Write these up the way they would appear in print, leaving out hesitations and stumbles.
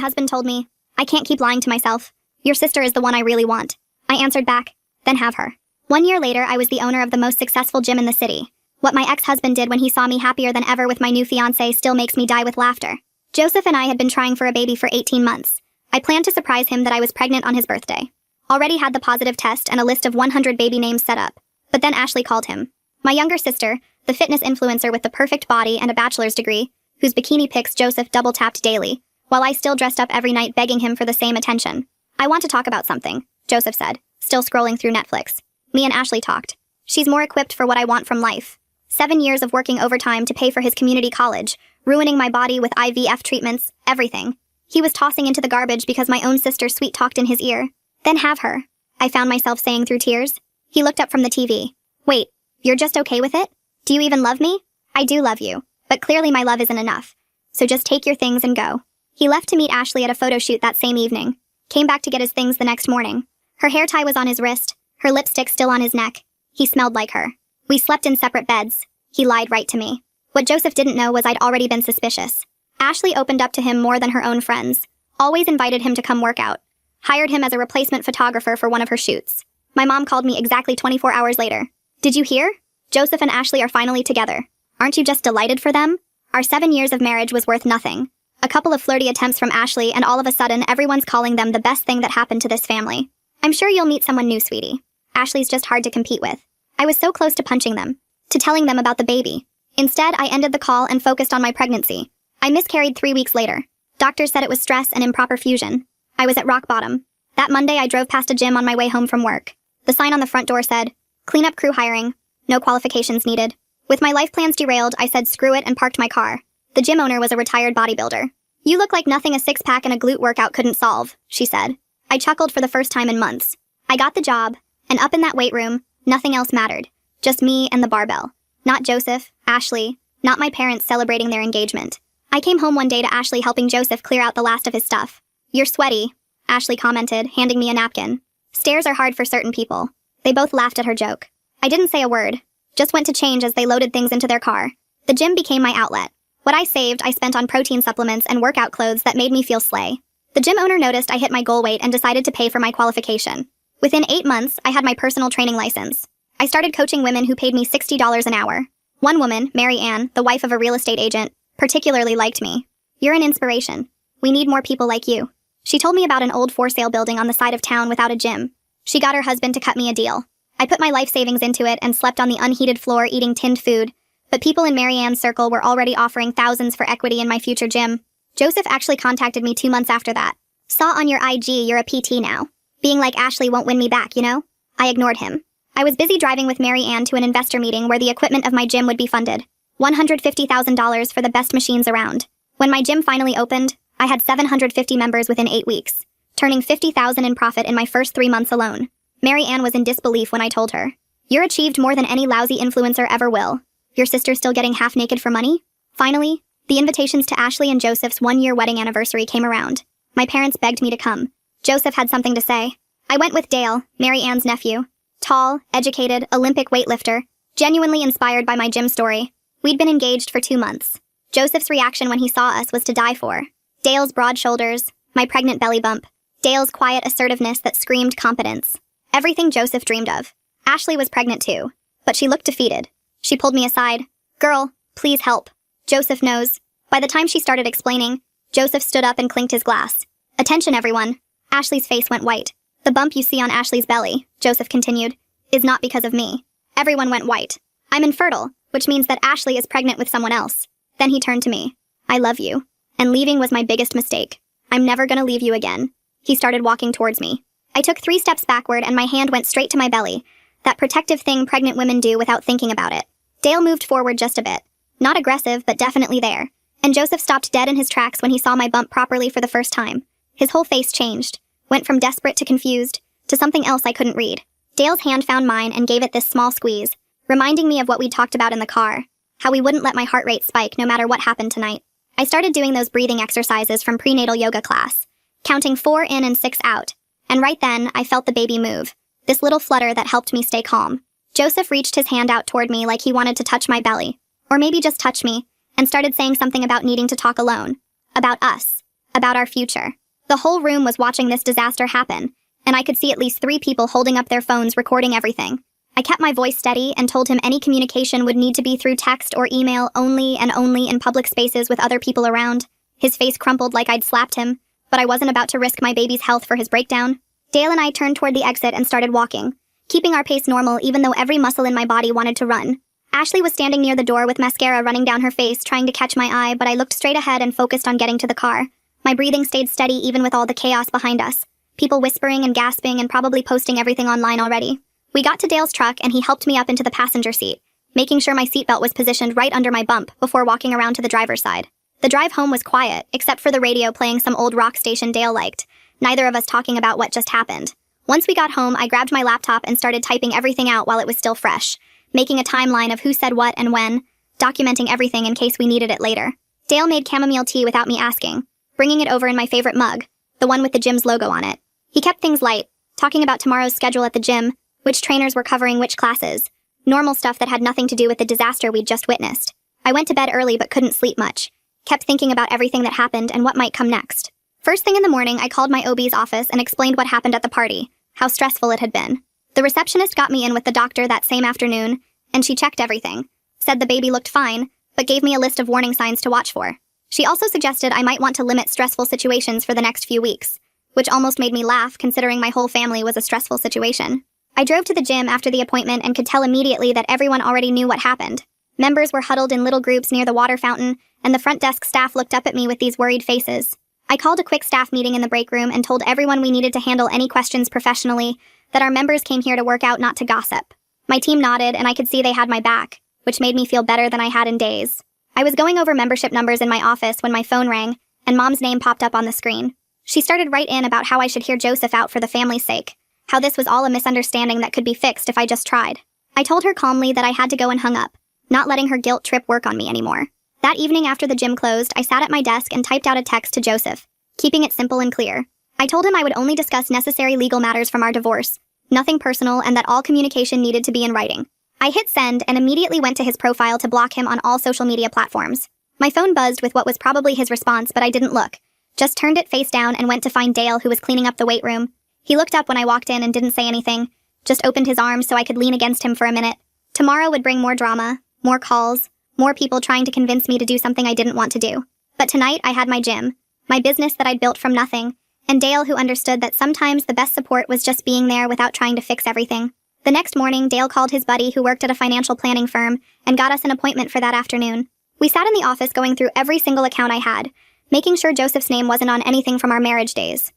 husband told me, I can't keep lying to myself. Your sister is the one I really want. I answered back, then have her. 1 year later, I was the owner of the most successful gym in the city. What my ex-husband did when he saw me happier than ever with my new fiancé still makes me die with laughter. Joseph and I had been trying for a baby for 18 months. I planned to surprise him that I was pregnant on his birthday. Already had the positive test and a list of 100 baby names set up. But then Ashley called him. My younger sister, the fitness influencer with the perfect body and a bachelor's degree, whose bikini pics Joseph double-tapped daily, while I still dressed up every night begging him for the same attention. I want to talk about something, Joseph said, still scrolling through Netflix. Me and Ashley talked. She's more equipped for what I want from life. 7 years of working overtime to pay for his community college, ruining my body with IVF treatments, everything. He was tossing into the garbage because my own sister sweet-talked in his ear. Then have her, I found myself saying through tears. He looked up from the TV. Wait, you're just okay with it? Do you even love me? I do love you, but clearly my love isn't enough. So just take your things and go. He left to meet Ashley at a photo shoot that same evening. Came back to get his things the next morning. Her hair tie was on his wrist, her lipstick still on his neck. He smelled like her. We slept in separate beds. He lied right to me. What Joseph didn't know was I'd already been suspicious. Ashley opened up to him more than her own friends. Always invited him to come work out. Hired him as a replacement photographer for one of her shoots. My mom called me exactly 24 hours later. Did you hear? Joseph and Ashley are finally together. Aren't you just delighted for them? Our 7 years of marriage was worth nothing. A couple of flirty attempts from Ashley and all of a sudden everyone's calling them the best thing that happened to this family. I'm sure you'll meet someone new, sweetie. Ashley's just hard to compete with. I was so close to punching them. To telling them about the baby. Instead, I ended the call and focused on my pregnancy. I miscarried 3 weeks later. Doctors said it was stress and improper fusion. I was at rock bottom. That Monday, I drove past a gym on my way home from work. The sign on the front door said, "Cleanup crew hiring. No qualifications needed." With my life plans derailed, I said screw it and parked my car. The gym owner was a retired bodybuilder. "You look like nothing a six-pack and a glute workout couldn't solve," she said. I chuckled for the first time in months. I got the job, and up in that weight room, nothing else mattered. Just me and the barbell. Not Joseph, Ashley, not my parents celebrating their engagement. I came home one day to Ashley helping Joseph clear out the last of his stuff. "You're sweaty," Ashley commented, handing me a napkin. Stares are hard for certain people. They both laughed at her joke. I didn't say a word. Just went to change as they loaded things into their car. The gym became my outlet. What I saved, I spent on protein supplements and workout clothes that made me feel slay. The gym owner noticed I hit my goal weight and decided to pay for my qualification. Within 8 months, I had my personal training license. I started coaching women who paid me $60 an hour. One woman, Mary Ann, the wife of a real estate agent, particularly liked me. "You're an inspiration. We need more people like you." She told me about an old for-sale building on the side of town without a gym. She got her husband to cut me a deal. I put my life savings into it and slept on the unheated floor eating tinned food, but people in Mary Ann's circle were already offering thousands for equity in my future gym. Joseph actually contacted me 2 months after that. "Saw on your IG you're a PT now. Being like Ashley won't win me back, you know?" I ignored him. I was busy driving with Mary Ann to an investor meeting where the equipment of my gym would be funded. $150,000 for the best machines around. When my gym finally opened, I had 750 members within 8 weeks, turning $50,000 in profit in my first 3 months alone. Mary Ann was in disbelief when I told her, "You're achieved more than any lousy influencer ever will. Your sister's still getting half naked for money?" Finally, the invitations to Ashley and Joseph's 1-year wedding anniversary came around. My parents begged me to come. Joseph had something to say. I went with Dale, Mary Ann's nephew. Tall, educated, Olympic weightlifter, genuinely inspired by my gym story. We'd been engaged for 2 months. Joseph's reaction when he saw us was to die for. Dale's broad shoulders, my pregnant belly bump. Dale's quiet assertiveness that screamed competence. Everything Joseph dreamed of. Ashley was pregnant too, but she looked defeated. She pulled me aside. "Girl, please help. Joseph knows." By the time she started explaining, Joseph stood up and clinked his glass. "Attention, everyone." Ashley's face went white. "The bump you see on Ashley's belly," Joseph continued, "is not because of me." Everyone went white. "I'm infertile, which means that Ashley is pregnant with someone else." Then he turned to me. "I love you. And leaving was my biggest mistake. I'm never gonna leave you again." He started walking towards me. I took 3 steps backward and my hand went straight to my belly. That protective thing pregnant women do without thinking about it. Dale moved forward just a bit. Not aggressive, but definitely there. And Joseph stopped dead in his tracks when he saw my bump properly for the first time. His whole face changed. Went from desperate to confused, to something else I couldn't read. Dale's hand found mine and gave it this small squeeze, reminding me of what we'd talked about in the car, how we wouldn't let my heart rate spike no matter what happened tonight. I started doing those breathing exercises from prenatal yoga class, counting 4 in and 6 out, and right then, I felt the baby move, this little flutter that helped me stay calm. Joseph reached his hand out toward me like he wanted to touch my belly, or maybe just touch me, and started saying something about needing to talk alone. About us. about our future. The whole room was watching this disaster happen, and I could see at least 3 people holding up their phones recording everything. I kept my voice steady and told him any communication would need to be through text or email only and only in public spaces with other people around. His face crumpled like I'd slapped him, but I wasn't about to risk my baby's health for his breakdown. Dale and I turned toward the exit and started walking, keeping our pace normal even though every muscle in my body wanted to run. Ashley was standing near the door with mascara running down her face, trying to catch my eye, but I looked straight ahead and focused on getting to the car. My breathing stayed steady even with all the chaos behind us. People whispering and gasping and probably posting everything online already. We got to Dale's truck and he helped me up into the passenger seat, making sure my seatbelt was positioned right under my bump before walking around to the driver's side. The drive home was quiet, except for the radio playing some old rock station Dale liked, neither of us talking about what just happened. Once we got home, I grabbed my laptop and started typing everything out while it was still fresh, making a timeline of who said what and when, documenting everything in case we needed it later. Dale made chamomile tea without me asking, bringing it over in my favorite mug, the one with the gym's logo on it. He kept things light, talking about tomorrow's schedule at the gym, which trainers were covering which classes, normal stuff that had nothing to do with the disaster we'd just witnessed. I went to bed early but couldn't sleep much, kept thinking about everything that happened and what might come next. First thing in the morning, I called my OB's office and explained what happened at the party, how stressful it had been. The receptionist got me in with the doctor that same afternoon, and she checked everything, said the baby looked fine, but gave me a list of warning signs to watch for. She also suggested I might want to limit stressful situations for the next few weeks, which almost made me laugh considering my whole family was a stressful situation. I drove to the gym after the appointment and could tell immediately that everyone already knew what happened. Members were huddled in little groups near the water fountain, and the front desk staff looked up at me with these worried faces. I called a quick staff meeting in the break room and told everyone we needed to handle any questions professionally, that our members came here to work out, not to gossip. My team nodded, and I could see they had my back, which made me feel better than I had in days. I was going over membership numbers in my office when my phone rang, and Mom's name popped up on the screen. She started right in about how I should hear Joseph out for the family's sake, how this was all a misunderstanding that could be fixed if I just tried. I told her calmly that I had to go and hung up, not letting her guilt trip work on me anymore. That evening after the gym closed, I sat at my desk and typed out a text to Joseph, keeping it simple and clear. I told him I would only discuss necessary legal matters from our divorce, nothing personal, and that all communication needed to be in writing. I hit send and immediately went to his profile to block him on all social media platforms. My phone buzzed with what was probably his response, but I didn't look. Just turned it face down and went to find Dale, who was cleaning up the weight room. He looked up when I walked in and didn't say anything, just opened his arms so I could lean against him for a minute. Tomorrow would bring more drama, more calls, more people trying to convince me to do something I didn't want to do. But tonight I had my gym, my business that I'd built from nothing, and Dale, who understood that sometimes the best support was just being there without trying to fix everything. The next morning, Dale called his buddy who worked at a financial planning firm and got us an appointment for that afternoon. We sat in the office going through every single account I had, making sure Joseph's name wasn't on anything from our marriage days.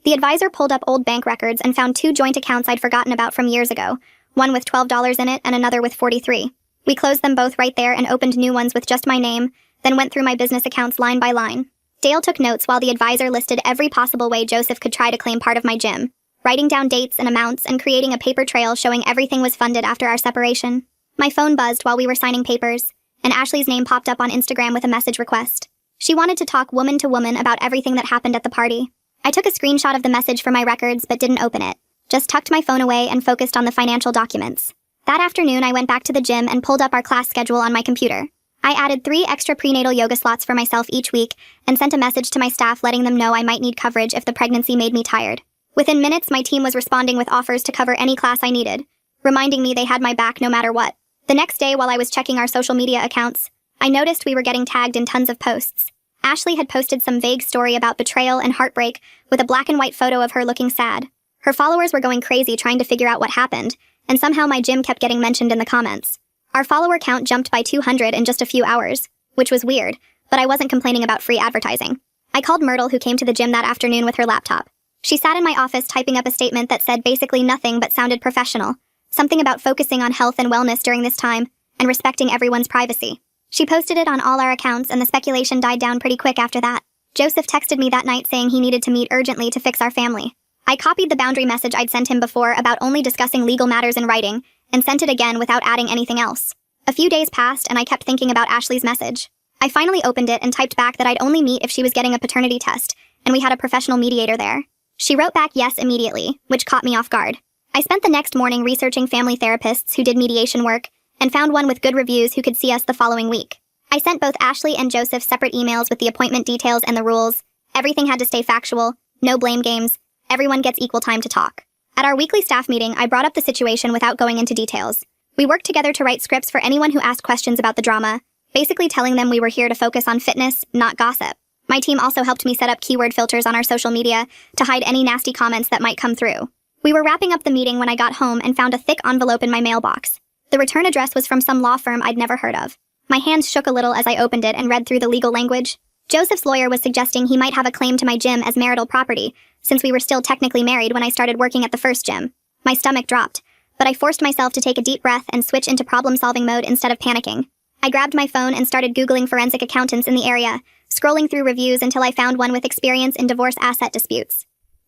The advisor pulled up old bank records and found 2 joint accounts I'd forgotten about from years ago, one with $12 in it and another with $43. We closed them both right there and opened new ones with just my name, then went through my business accounts line by line. Dale took notes while the advisor listed every possible way Joseph could try to claim part of my gym, writing down dates and amounts and creating a paper trail showing everything was funded after our separation. My phone buzzed while we were signing papers, and Ashley's name popped up on Instagram with a message request. She wanted to talk woman to woman about everything that happened at the party. I took a screenshot of the message for my records but didn't open it, just tucked my phone away and focused on the financial documents. That afternoon, I went back to the gym and pulled up our class schedule on my computer. I added 3 extra prenatal yoga slots for myself each week and sent a message to my staff letting them know I might need coverage if the pregnancy made me tired. Within minutes, my team was responding with offers to cover any class I needed, reminding me they had my back no matter what. The next day, while I was checking our social media accounts, I noticed we were getting tagged in tons of posts. Ashley had posted some vague story about betrayal and heartbreak with a black and white photo of her looking sad. Her followers were going crazy trying to figure out what happened, and somehow my gym kept getting mentioned in the comments. Our follower count jumped by 200 in just a few hours, which was weird, but I wasn't complaining about free advertising. I called Myrtle, who came to the gym that afternoon with her laptop. She sat in my office typing up a statement that said basically nothing but sounded professional, something about focusing on health and wellness during this time and respecting everyone's privacy. She posted it on all our accounts, and the speculation died down pretty quick after that. Joseph texted me that night saying he needed to meet urgently to fix our family. I copied the boundary message I'd sent him before about only discussing legal matters in writing, and sent it again without adding anything else. A few days passed, and I kept thinking about Ashley's message. I finally opened it and typed back that I'd only meet if she was getting a paternity test, and we had a professional mediator there. She wrote back yes immediately, which caught me off guard. I spent the next morning researching family therapists who did mediation work, and found one with good reviews who could see us the following week. I sent both Ashley and Joseph separate emails with the appointment details and the rules, Everything had to stay factual, no blame games, everyone gets equal time to talk. At our weekly staff meeting, I brought up the situation without going into details. We worked together to write scripts for anyone who asked questions about the drama, basically telling them we were here to focus on fitness, not gossip. My team also helped me set up keyword filters on our social media to hide any nasty comments that might come through. We were wrapping up the meeting when I got home and found a thick envelope in my mailbox. The return address was from some law firm I'd never heard of. My hands shook a little as I opened it and read through the legal language. Joseph's lawyer was suggesting he might have a claim to my gym as marital property, since we were still technically married when I started working at the first gym. My stomach dropped, but I forced myself to take a deep breath and switch into problem-solving mode instead of panicking. I grabbed my phone and started Googling forensic accountants in the area, scrolling through reviews until I found one with experience in divorce asset disputes.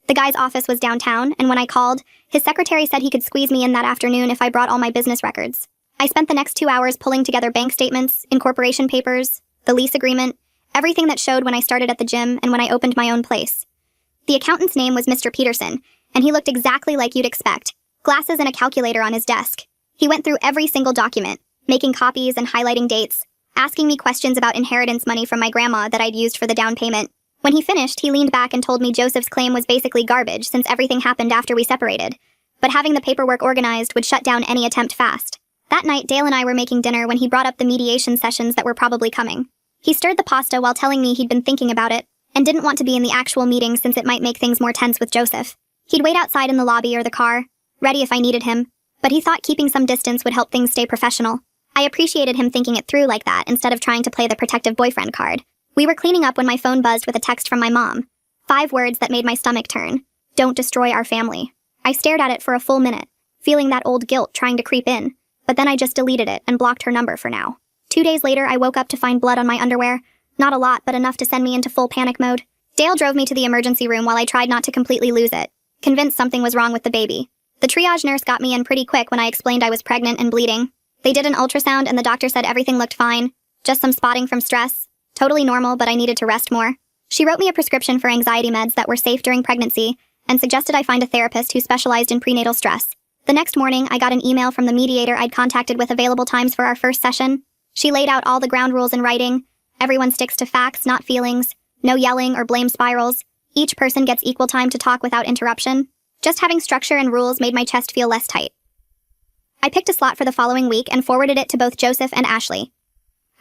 The guy's office was downtown, and when I called, his secretary said he could squeeze me in that afternoon if I brought all my business records. I spent the next 2 hours pulling together bank statements, incorporation papers, the lease agreement, everything that showed when I started at the gym and when I opened my own place. The accountant's name was Mr. Peterson, and he looked exactly like you'd expect, glasses and a calculator on his desk. He went through every single document, making copies and highlighting dates, asking me questions about inheritance money from my grandma that I'd used for the down payment. When he finished, he leaned back and told me Joseph's claim was basically garbage since everything happened after we separated, but having the paperwork organized would shut down any attempt fast. That night, Dale and I were making dinner when he brought up the mediation sessions that were probably coming. He stirred the pasta while telling me he'd been thinking about it, and didn't want to be in the actual meeting since it might make things more tense with Joseph. He'd wait outside in the lobby or the car, ready if I needed him, but he thought keeping some distance would help things stay professional. I appreciated him thinking it through like that instead of trying to play the protective boyfriend card. We were cleaning up when my phone buzzed with a text from my mom. 5 words that made my stomach turn. Don't destroy our family. I stared at it for a full minute, feeling that old guilt trying to creep in, but then I just deleted it and blocked her number for now. 2 days later, I woke up to find blood on my underwear. Not a lot, but enough to send me into full panic mode. Dale drove me to the emergency room while I tried not to completely lose it, convinced something was wrong with the baby. The triage nurse got me in pretty quick when I explained I was pregnant and bleeding. They did an ultrasound and the doctor said everything looked fine, just some spotting from stress. Totally normal, but I needed to rest more. She wrote me a prescription for anxiety meds that were safe during pregnancy and suggested I find a therapist who specialized in prenatal stress. The next morning, I got an email from the mediator I'd contacted with available times for our first session. She laid out all the ground rules in writing. Everyone sticks to facts, not feelings. No yelling or blame spirals. Each person gets equal time to talk without interruption. Just having structure and rules made my chest feel less tight. I picked a slot for the following week and forwarded it to both Joseph and Ashley.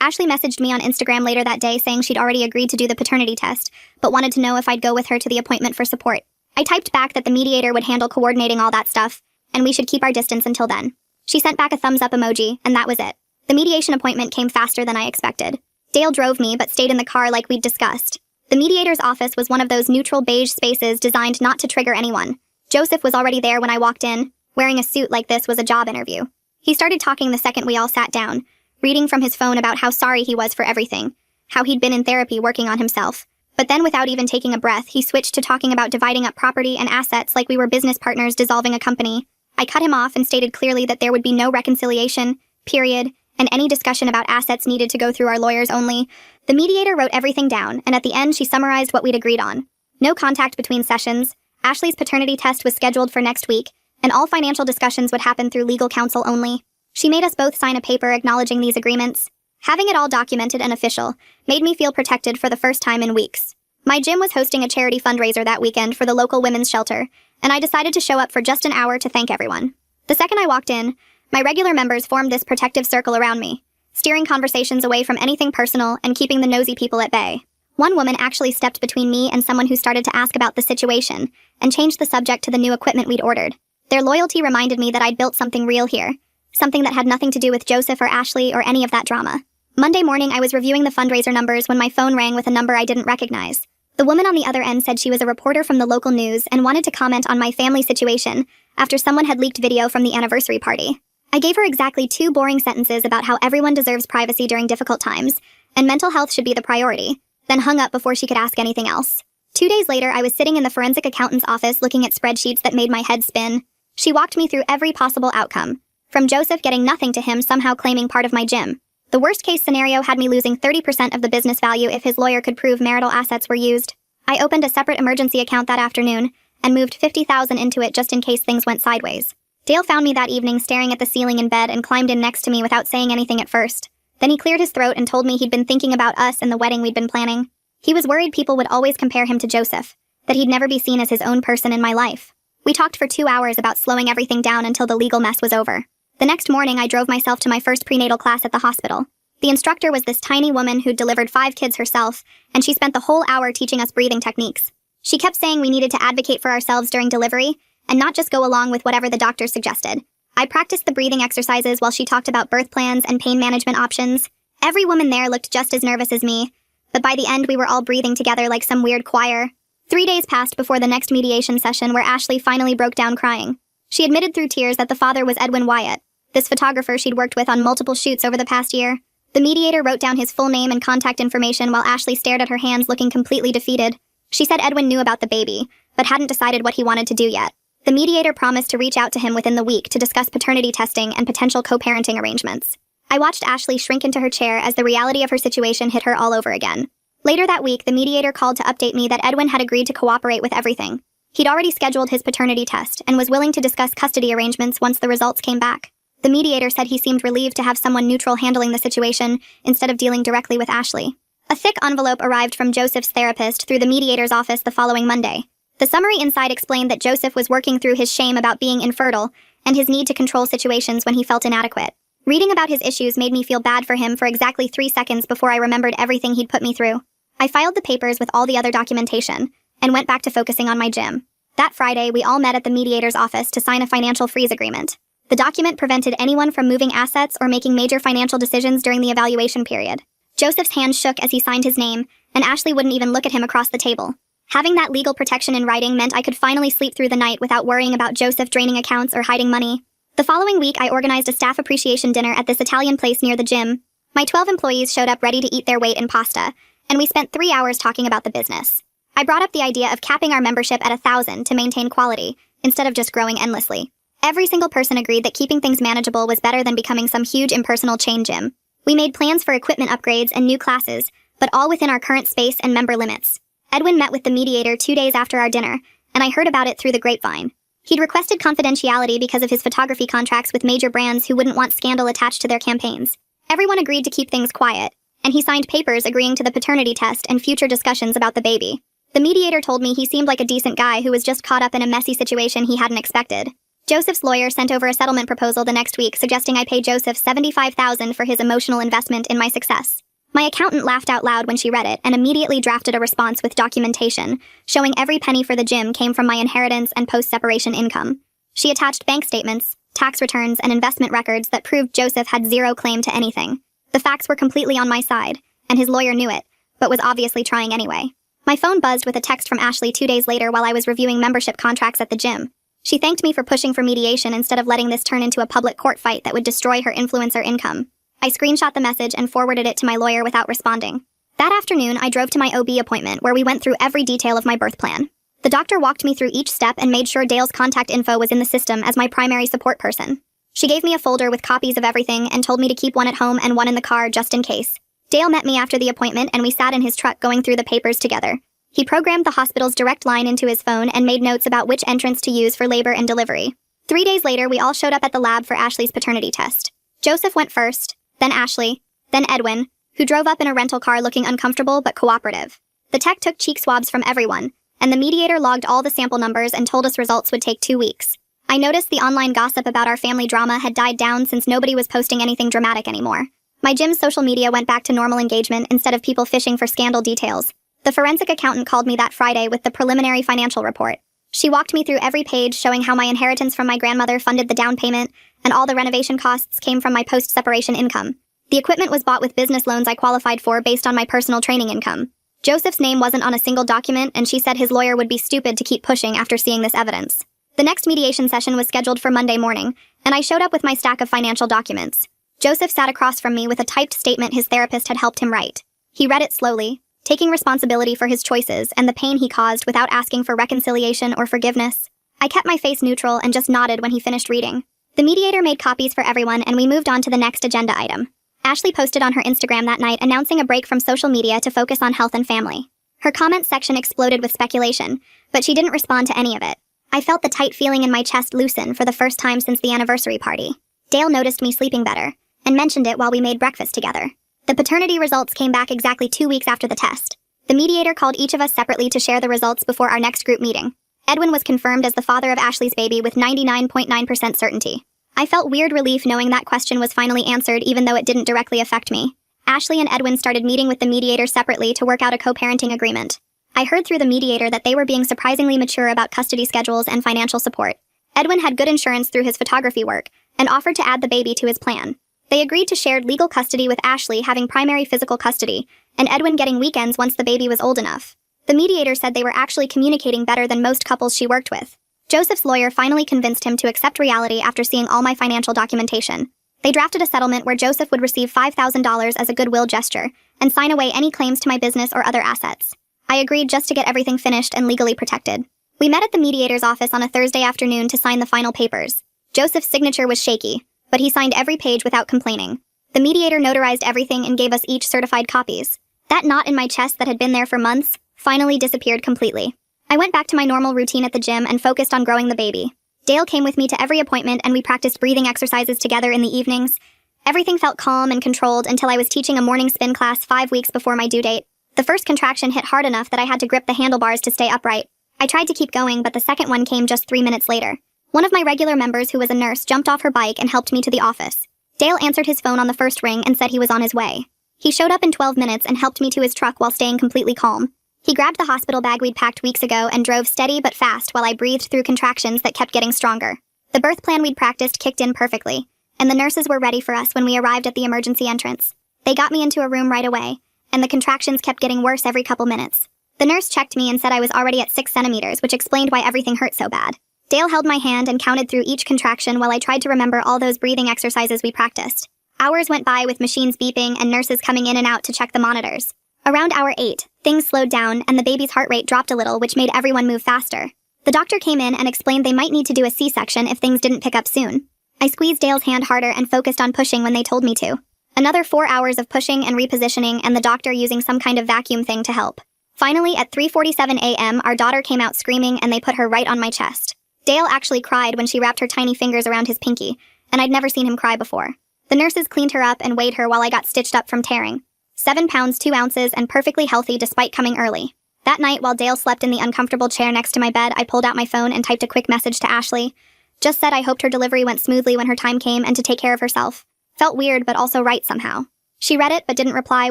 Ashley messaged me on Instagram later that day saying she'd already agreed to do the paternity test, but wanted to know if I'd go with her to the appointment for support. I typed back that the mediator would handle coordinating all that stuff, and we should keep our distance until then. She sent back a thumbs up emoji, and that was it. The mediation appointment came faster than I expected. Dale drove me, but stayed in the car like we'd discussed. The mediator's office was one of those neutral beige spaces designed not to trigger anyone. Joseph was already there when I walked in. Wearing a suit like this was a job interview. He started talking the second we all sat down, reading from his phone about how sorry he was for everything, how he'd been in therapy working on himself. But then without even taking a breath, he switched to talking about dividing up property and assets like we were business partners dissolving a company. I cut him off and stated clearly that there would be no reconciliation, period, and any discussion about assets needed to go through our lawyers only. The mediator wrote everything down, and at the end she summarized what we'd agreed on. No contact between sessions, Ashley's paternity test was scheduled for next week, and all financial discussions would happen through legal counsel only. She made us both sign a paper acknowledging these agreements. Having it all documented and official made me feel protected for the first time in weeks. My gym was hosting a charity fundraiser that weekend for the local women's shelter, and I decided to show up for just an hour to thank everyone. The second I walked in, my regular members formed this protective circle around me, steering conversations away from anything personal and keeping the nosy people at bay. One woman actually stepped between me and someone who started to ask about the situation, and changed the subject to the new equipment we'd ordered. Their loyalty reminded me that I'd built something real here, something that had nothing to do with Joseph or Ashley or any of that drama. Monday morning, I was reviewing the fundraiser numbers when my phone rang with a number I didn't recognize. The woman on the other end said she was a reporter from the local news and wanted to comment on my family situation after someone had leaked video from the anniversary party. I gave her exactly 2 boring sentences about how everyone deserves privacy during difficult times, and mental health should be the priority, then hung up before she could ask anything else. 2 days later, I was sitting in the forensic accountant's office looking at spreadsheets that made my head spin. She walked me through every possible outcome, from Joseph getting nothing to him somehow claiming part of my gym. The worst-case scenario had me losing 30% of the business value if his lawyer could prove marital assets were used. I opened a separate emergency account that afternoon and moved $50,000 into it just in case things went sideways. Dale found me that evening staring at the ceiling in bed and climbed in next to me without saying anything at first. Then he cleared his throat and told me he'd been thinking about us and the wedding we'd been planning. He was worried people would always compare him to Joseph, that he'd never be seen as his own person in my life. We talked for 2 hours about slowing everything down until the legal mess was over. The next morning, I drove myself to my first prenatal class at the hospital. The instructor was this tiny woman who'd delivered 5 kids herself, and she spent the whole hour teaching us breathing techniques. She kept saying we needed to advocate for ourselves during delivery, and not just go along with whatever the doctor suggested. I practiced the breathing exercises while she talked about birth plans and pain management options. Every woman there looked just as nervous as me, but by the end we were all breathing together like some weird choir. 3 days passed before the next mediation session where Ashley finally broke down crying. She admitted through tears that the father was Edwin Wyatt, this photographer she'd worked with on multiple shoots over the past year. The mediator wrote down his full name and contact information while Ashley stared at her hands looking completely defeated. She said Edwin knew about the baby, but hadn't decided what he wanted to do yet. The mediator promised to reach out to him within the week to discuss paternity testing and potential co-parenting arrangements. I watched Ashley shrink into her chair as the reality of her situation hit her all over again. Later that week, the mediator called to update me that Edwin had agreed to cooperate with everything. He'd already scheduled his paternity test and was willing to discuss custody arrangements once the results came back. The mediator said he seemed relieved to have someone neutral handling the situation instead of dealing directly with Ashley. A thick envelope arrived from Joseph's therapist through the mediator's office the following Monday. The summary inside explained that Joseph was working through his shame about being infertile and his need to control situations when he felt inadequate. Reading about his issues made me feel bad for him for exactly 3 seconds before I remembered everything he'd put me through. I filed the papers with all the other documentation and went back to focusing on my gym. That Friday, we all met at the mediator's office to sign a financial freeze agreement. The document prevented anyone from moving assets or making major financial decisions during the evaluation period. Joseph's hand shook as he signed his name, and Ashley wouldn't even look at him across the table. Having that legal protection in writing meant I could finally sleep through the night without worrying about Joseph draining accounts or hiding money. The following week, I organized a staff appreciation dinner at this Italian place near the gym. My 12 employees showed up ready to eat their weight in pasta, and we spent 3 hours talking about the business. I brought up the idea of capping our membership at 1,000 to maintain quality, instead of just growing endlessly. Every single person agreed that keeping things manageable was better than becoming some huge impersonal chain gym. We made plans for equipment upgrades and new classes, but all within our current space and member limits. Edwin met with the mediator 2 days after our dinner, and I heard about it through the grapevine. He'd requested confidentiality because of his photography contracts with major brands who wouldn't want scandal attached to their campaigns. Everyone agreed to keep things quiet, and he signed papers agreeing to the paternity test and future discussions about the baby. The mediator told me he seemed like a decent guy who was just caught up in a messy situation he hadn't expected. Joseph's lawyer sent over a settlement proposal the next week suggesting I pay Joseph $75,000 for his emotional investment in my success. My accountant laughed out loud when she read it and immediately drafted a response with documentation, showing every penny for the gym came from my inheritance and post-separation income. She attached bank statements, tax returns, and investment records that proved Joseph had zero claim to anything. The facts were completely on my side, and his lawyer knew it, but was obviously trying anyway. My phone buzzed with a text from Ashley 2 days later while I was reviewing membership contracts at the gym. She thanked me for pushing for mediation instead of letting this turn into a public court fight that would destroy her influence or income. I screenshot the message and forwarded it to my lawyer without responding. That afternoon, I drove to my OB appointment where we went through every detail of my birth plan. The doctor walked me through each step and made sure Dale's contact info was in the system as my primary support person. She gave me a folder with copies of everything and told me to keep one at home and one in the car just in case. Dale met me after the appointment and we sat in his truck going through the papers together. He programmed the hospital's direct line into his phone and made notes about which entrance to use for labor and delivery. 3 days later, we all showed up at the lab for Ashley's paternity test. Joseph went first, then Ashley, then Edwin, who drove up in a rental car looking uncomfortable but cooperative. The tech took cheek swabs from everyone, and the mediator logged all the sample numbers and told us results would take 2 weeks. I noticed the online gossip about our family drama had died down since nobody was posting anything dramatic anymore. My gym's social media went back to normal engagement instead of people fishing for scandal details. The forensic accountant called me that Friday with the preliminary financial report. She walked me through every page showing how my inheritance from my grandmother funded the down payment, and all the renovation costs came from my post-separation income. The equipment was bought with business loans I qualified for based on my personal training income. Joseph's name wasn't on a single document, and she said his lawyer would be stupid to keep pushing after seeing this evidence. The next mediation session was scheduled for Monday morning, and I showed up with my stack of financial documents. Joseph sat across from me with a typed statement his therapist had helped him write. He read it slowly, taking responsibility for his choices and the pain he caused without asking for reconciliation or forgiveness. I kept my face neutral and just nodded when he finished reading. The mediator made copies for everyone and we moved on to the next agenda item. Ashley posted on her Instagram that night announcing a break from social media to focus on health and family. Her comments section exploded with speculation, but she didn't respond to any of it. I felt the tight feeling in my chest loosen for the first time since the anniversary party. Dale noticed me sleeping better and mentioned it while we made breakfast together. The paternity results came back exactly 2 weeks after the test. The mediator called each of us separately to share the results before our next group meeting. Edwin was confirmed as the father of Ashley's baby with 99.9% certainty. I felt weird relief knowing that question was finally answered even though it didn't directly affect me. Ashley and Edwin started meeting with the mediator separately to work out a co-parenting agreement. I heard through the mediator that they were being surprisingly mature about custody schedules and financial support. Edwin had good insurance through his photography work and offered to add the baby to his plan. They agreed to shared legal custody with Ashley having primary physical custody, and Edwin getting weekends once the baby was old enough. The mediator said they were actually communicating better than most couples she worked with. Joseph's lawyer finally convinced him to accept reality after seeing all my financial documentation. They drafted a settlement where Joseph would receive $5,000 as a goodwill gesture and sign away any claims to my business or other assets. I agreed just to get everything finished and legally protected. We met at the mediator's office on a Thursday afternoon to sign the final papers. Joseph's signature was shaky, but he signed every page without complaining. The mediator notarized everything and gave us each certified copies. That knot in my chest that had been there for months finally disappeared completely. I went back to my normal routine at the gym and focused on growing the baby. Dale came with me to every appointment and we practiced breathing exercises together in the evenings. Everything felt calm and controlled until I was teaching a morning spin class 5 weeks before my due date. The first contraction hit hard enough that I had to grip the handlebars to stay upright. I tried to keep going, but the second one came just 3 minutes later. One of my regular members who was a nurse jumped off her bike and helped me to the office. Dale answered his phone on the first ring and said he was on his way. He showed up in 12 minutes and helped me to his truck while staying completely calm. He grabbed the hospital bag we'd packed weeks ago and drove steady but fast while I breathed through contractions that kept getting stronger. The birth plan we'd practiced kicked in perfectly, and the nurses were ready for us when we arrived at the emergency entrance. They got me into a room right away, and the contractions kept getting worse every couple minutes. The nurse checked me and said I was already at 6 centimeters, which explained why everything hurt so bad. Dale held my hand and counted through each contraction while I tried to remember all those breathing exercises we practiced. Hours went by with machines beeping and nurses coming in and out to check the monitors. Around hour 8, things slowed down and the baby's heart rate dropped a little, which made everyone move faster. The doctor came in and explained they might need to do a C-section if things didn't pick up soon. I squeezed Dale's hand harder and focused on pushing when they told me to. Another 4 hours of pushing and repositioning and the doctor using some kind of vacuum thing to help. Finally, at 3:47 a.m., our daughter came out screaming and they put her right on my chest. Dale actually cried when she wrapped her tiny fingers around his pinky, and I'd never seen him cry before. The nurses cleaned her up and weighed her while I got stitched up from tearing. 7 pounds 2 ounces and perfectly healthy despite coming early. That night, while Dale slept in the uncomfortable chair next to my bed, I pulled out my phone and typed a quick message to Ashley. Just said I hoped her delivery went smoothly when her time came and to take care of herself. Felt weird but also right somehow. She read it but didn't reply,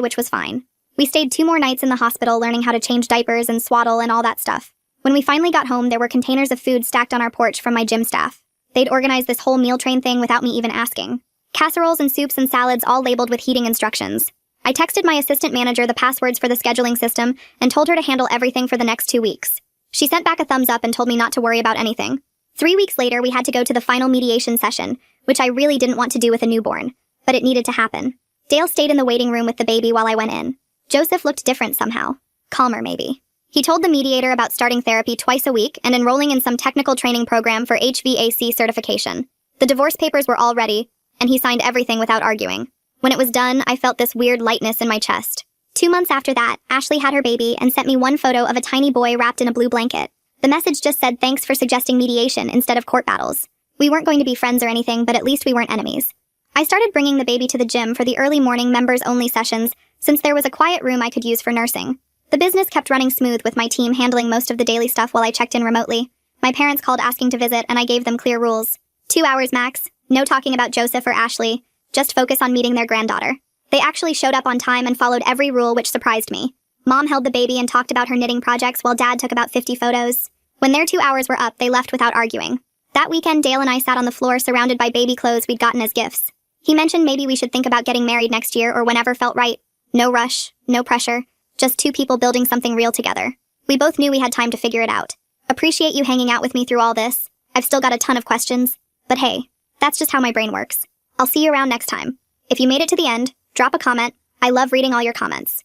which was fine. We stayed 2 more nights in the hospital learning how to change diapers and swaddle and all that stuff. When we finally got home, there were containers of food stacked on our porch from my gym staff. They'd organized this whole meal train thing without me even asking. Casseroles and soups and salads all labeled with heating instructions. I texted my assistant manager the passwords for the scheduling system and told her to handle everything for the next 2 weeks. She sent back a thumbs up and told me not to worry about anything. 3 weeks later, we had to go to the final mediation session, which I really didn't want to do with a newborn, but it needed to happen. Dale stayed in the waiting room with the baby while I went in. Joseph looked different somehow. Calmer, maybe. He told the mediator about starting therapy twice a week and enrolling in some technical training program for HVAC certification. The divorce papers were all ready, and he signed everything without arguing. When it was done, I felt this weird lightness in my chest. 2 months after that, Ashley had her baby and sent me one photo of a tiny boy wrapped in a blue blanket. The message just said thanks for suggesting mediation instead of court battles. We weren't going to be friends or anything, but at least we weren't enemies. I started bringing the baby to the gym for the early morning members-only sessions, since there was a quiet room I could use for nursing. The business kept running smooth with my team handling most of the daily stuff while I checked in remotely. My parents called asking to visit, and I gave them clear rules. 2 hours max, no talking about Joseph or Ashley, just focus on meeting their granddaughter. They actually showed up on time and followed every rule, which surprised me. Mom held the baby and talked about her knitting projects while Dad took about 50 photos. When their 2 hours were up, they left without arguing. That weekend, Dale and I sat on the floor surrounded by baby clothes we'd gotten as gifts. He mentioned maybe we should think about getting married next year or whenever felt right. No rush, no pressure, just 2 people building something real together. We both knew we had time to figure it out. Appreciate you hanging out with me through all this. I've still got a ton of questions, but hey, that's just how my brain works. I'll see you around next time. If you made it to the end, drop a comment. I love reading all your comments.